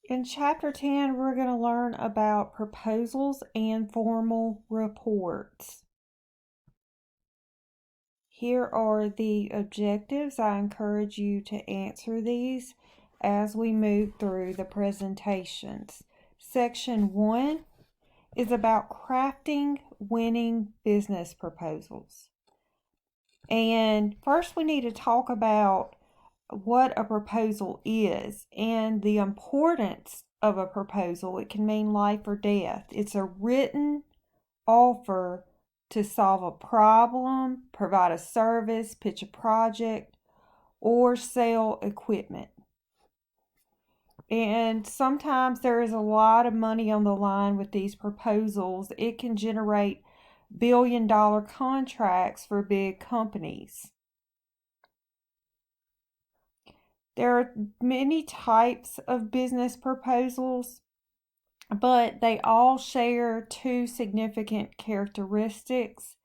In Chapter 10, we're going to learn about proposals and formal reports. Here are the objectives. I encourage you to answer these as we move through the presentations. Section 1 is about crafting winning business proposals. And first we need to talk about what a proposal is and the importance of a proposal. It can mean life or death. It's a written offer to solve a problem, provide a service, pitch a project, or sell equipment. And sometimes there is a lot of money on the line with these proposals. It can generate billion-dollar contracts for big companies. There are many types of business proposals, but they all share two significant characteristics.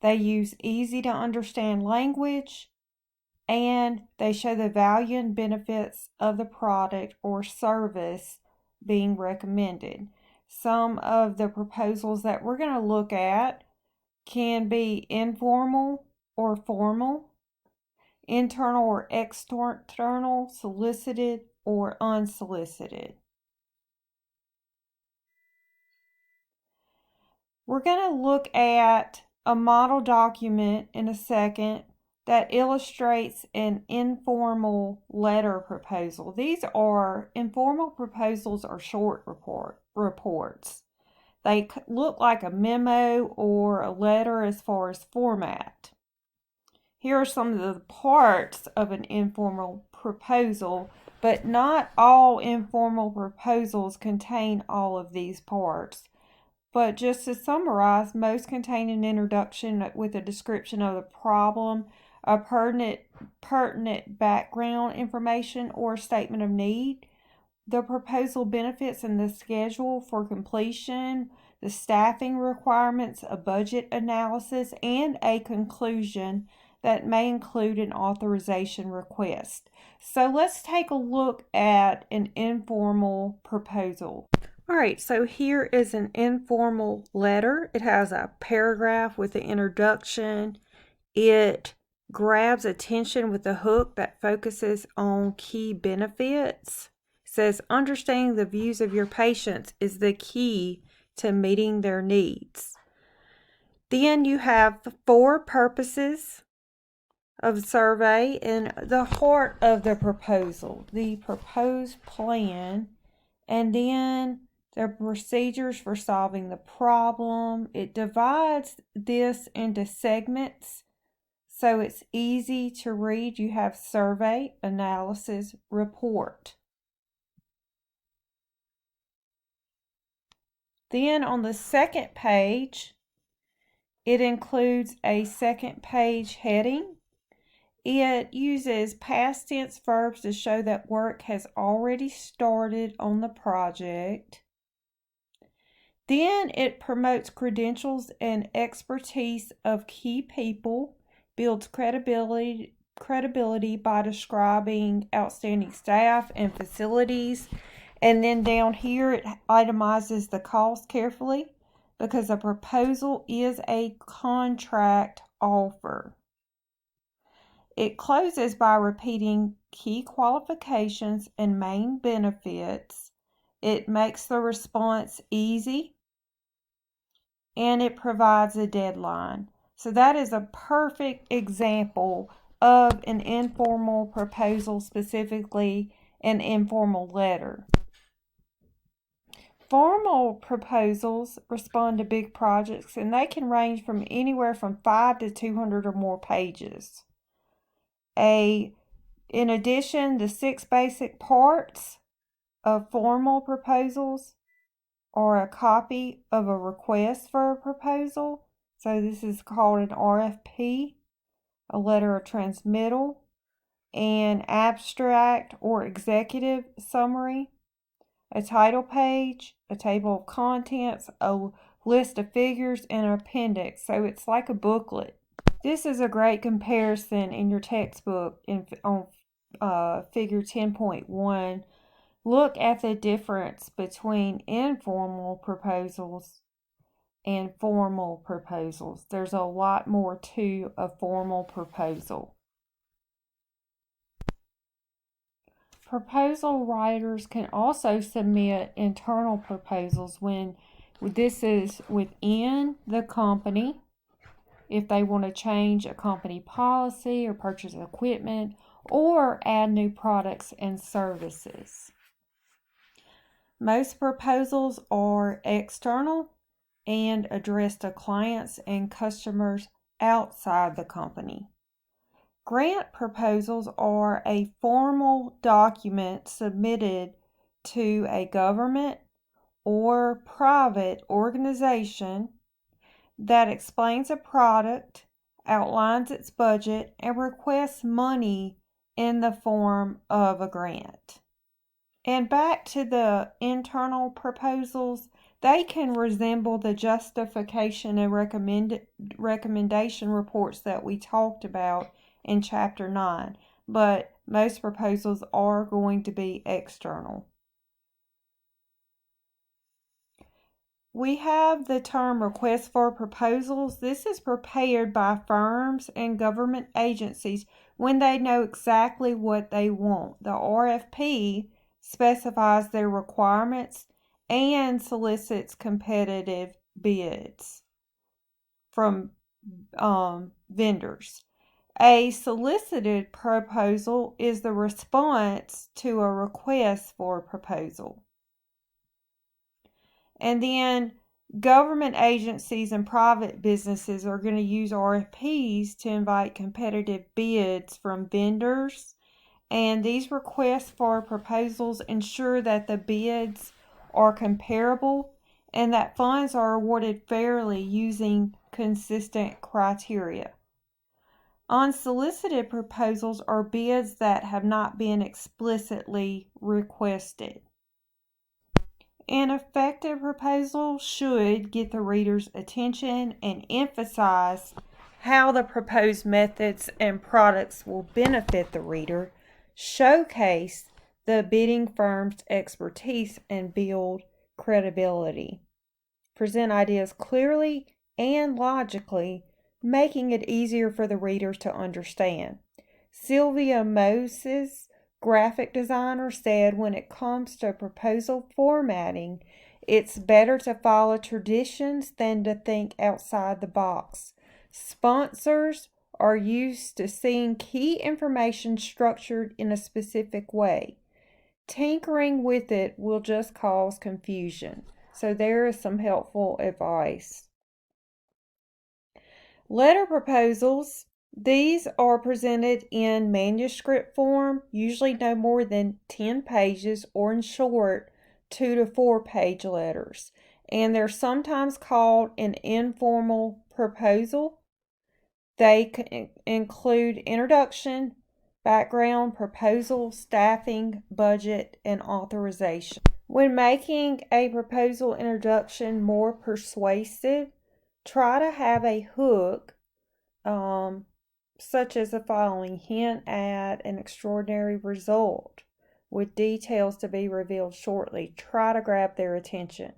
They use easy to understand language, and they show the value and benefits of the product or service being recommended. Some of the proposals that we're going to look at can be informal or formal, internal or external, solicited or unsolicited. We're going to look at a model document in a second that illustrates an informal letter proposal. These are informal proposals or short reports. They look like a memo or a letter as far as format. Here are some of the parts of an informal proposal, but not all informal proposals contain all of these parts. But just to summarize, most contain an introduction with a description of the problem, a pertinent background information, or a statement of need, the proposal benefits and the schedule for completion, the staffing requirements, a budget analysis, and a conclusion that may include an authorization request. So let's take a look at an informal proposal. All right, so here is an informal letter. It has a paragraph with the introduction. It grabs attention with a hook that focuses on key benefits. It says, understanding the views of your patients is the key to meeting their needs. Then you have 4 purposes of survey and the heart of the proposal, the proposed plan, and then the procedures for solving the problem. It divides this into segments so it's easy to read. You have survey, analysis, report. Then on the second page, it includes a second page heading. It uses past tense verbs to show that work has already started on the project. Then it promotes credentials and expertise of key people, builds credibility by describing outstanding staff and facilities. And then down here it itemizes the cost carefully because a proposal is a contract offer. It closes by repeating key qualifications and main benefits. It makes the response easy, and it provides a deadline. So that is a perfect example of an informal proposal, specifically an informal letter. Formal proposals respond to big projects, and they can range from anywhere from 5 to 200 or more pages. In addition, the 6 basic parts of formal proposals are a copy of a request for a proposal. So this is called an RFP, a letter of transmittal, an abstract or executive summary, a title page, a table of contents, a list of figures, and an appendix. So it's like a booklet. This is a great comparison in your textbook on figure 10.1 look at the difference between informal proposals and formal proposals. There's a lot more to a formal proposal. Proposal writers can also submit internal proposals when this is within the company, if they want to change a company policy or purchase equipment or add new products and services. Most proposals are external and addressed to clients and customers outside the company. Grant proposals are a formal document submitted to a government or private organization that explains a product, outlines its budget, and requests money in the form of a grant. And back to the internal proposals, they can resemble the justification and recommendation reports that we talked about in Chapter 9, but most proposals are going to be external. We have the term request for proposals. This is prepared by firms and government agencies when they know exactly what they want. The RFP specifies their requirements and solicits competitive bids from vendors. A solicited proposal is the response to a request for a proposal. And then government agencies and private businesses are going to use RFPs to invite competitive bids from vendors. And these requests for proposals ensure that the bids are comparable and that funds are awarded fairly using consistent criteria. Unsolicited proposals are bids that have not been explicitly requested. An effective proposal should get the reader's attention and emphasize how the proposed methods and products will benefit the reader, showcase the bidding firm's expertise, and build credibility. Present ideas clearly and logically, making it easier for the reader to understand. Sylvia Moses, graphic designer, said when it comes to proposal formatting, it's better to follow traditions than to think outside the box. Sponsors are used to seeing key information structured in a specific way. Tinkering with it will just cause confusion. So there is some helpful advice. Letter proposals. These are presented in manuscript form, usually no more than 10 pages, or in short, 2 to 4 page letters. And they're sometimes called an informal proposal. They include introduction, background, proposal, staffing, budget, and authorization. When making a proposal introduction more persuasive, try to have a hook, such as the following: hint at an extraordinary result with details to be revealed shortly. Try to grab their attention.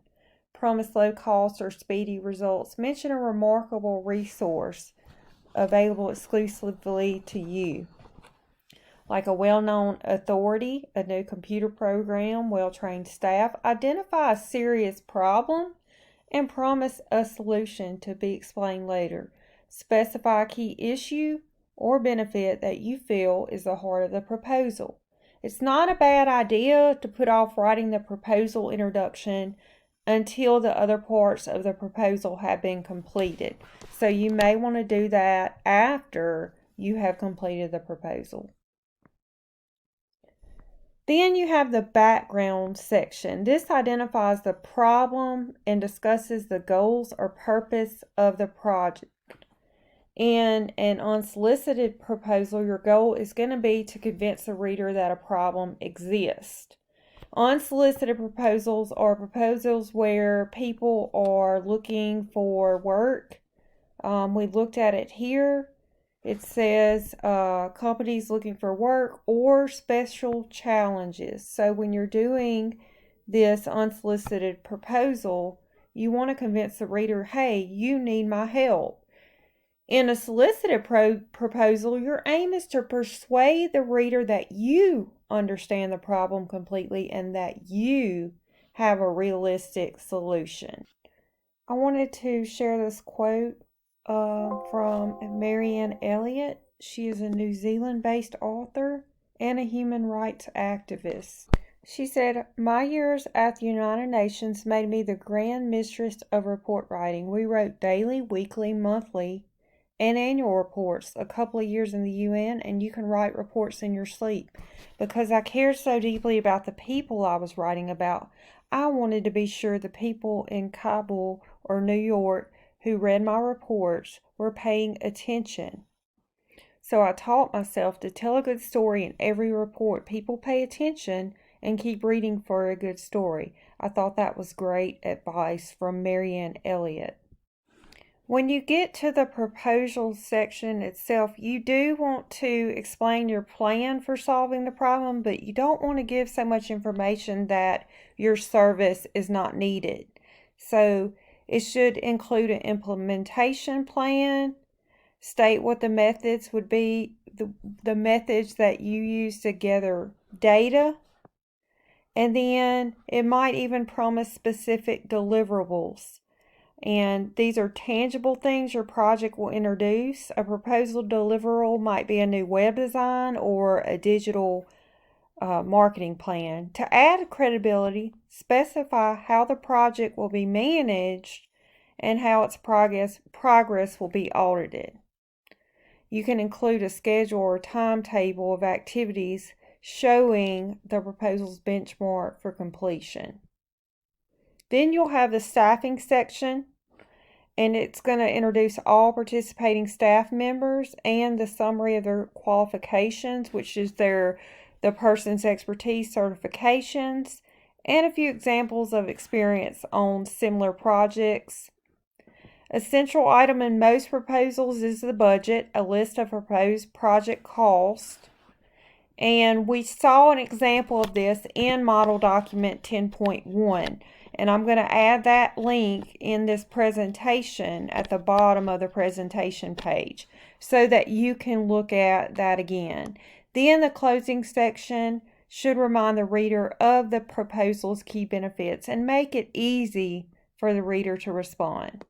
Promise low cost or speedy results. Mention a remarkable resource available exclusively to you, like a well-known authority, a new computer program, well-trained staff. Identify a serious problem and promise a solution to be explained later. Specify a key issue or benefit that you feel is the heart of the proposal. It's not a bad idea to put off writing the proposal introduction until the other parts of the proposal have been completed. So you may want to do that after you have completed the proposal. Then you have the background section. This identifies the problem and discusses the goals or purpose of the project. In an unsolicited proposal, your goal is going to be to convince the reader that a problem exists. Unsolicited proposals are proposals where people are looking for work. We looked at it here. It says companies looking for work or special challenges. So when you're doing this unsolicited proposal, you want to convince the reader, hey, you need my help. In a solicited proposal, your aim is to persuade the reader that you understand the problem completely and that you have a realistic solution. I wanted to share this quote from Marianne Elliott. She is a New Zealand-based author and a human rights activist. She said, "My years at the United Nations made me the grand mistress of report writing. We wrote daily, weekly, monthly, and annual reports. A couple of years in the UN, and you can write reports in your sleep. Because I cared so deeply about the people I was writing about, I wanted to be sure the people in Kabul or New York who read my reports were paying attention. So I taught myself to tell a good story in every report. People pay attention and keep reading for a good story." I thought that was great advice from Marianne Elliott. When you get to the proposal section itself, you do want to explain your plan for solving the problem, but you don't want to give so much information that your service is not needed. So it should include an implementation plan, state what the methods would be, the methods that you use to gather data, and then it might even promise specific deliverables. And these are tangible things your project will introduce. A proposal deliverable might be a new web design or a digital marketing plan. To add credibility, specify how the project will be managed and how its progress will be audited. You can include a schedule or timetable of activities showing the proposal's benchmark for completion. Then you'll have the staffing section, and it's going to introduce all participating staff members and the summary of their qualifications, which is the person's expertise, certifications, and a few examples of experience on similar projects. A central item in most proposals is the budget, a list of proposed project costs. And we saw an example of this in Model Document 10.1. And I'm going to add that link in this presentation at the bottom of the presentation page so that you can look at that again. Then the closing section should remind the reader of the proposal's key benefits and make it easy for the reader to respond.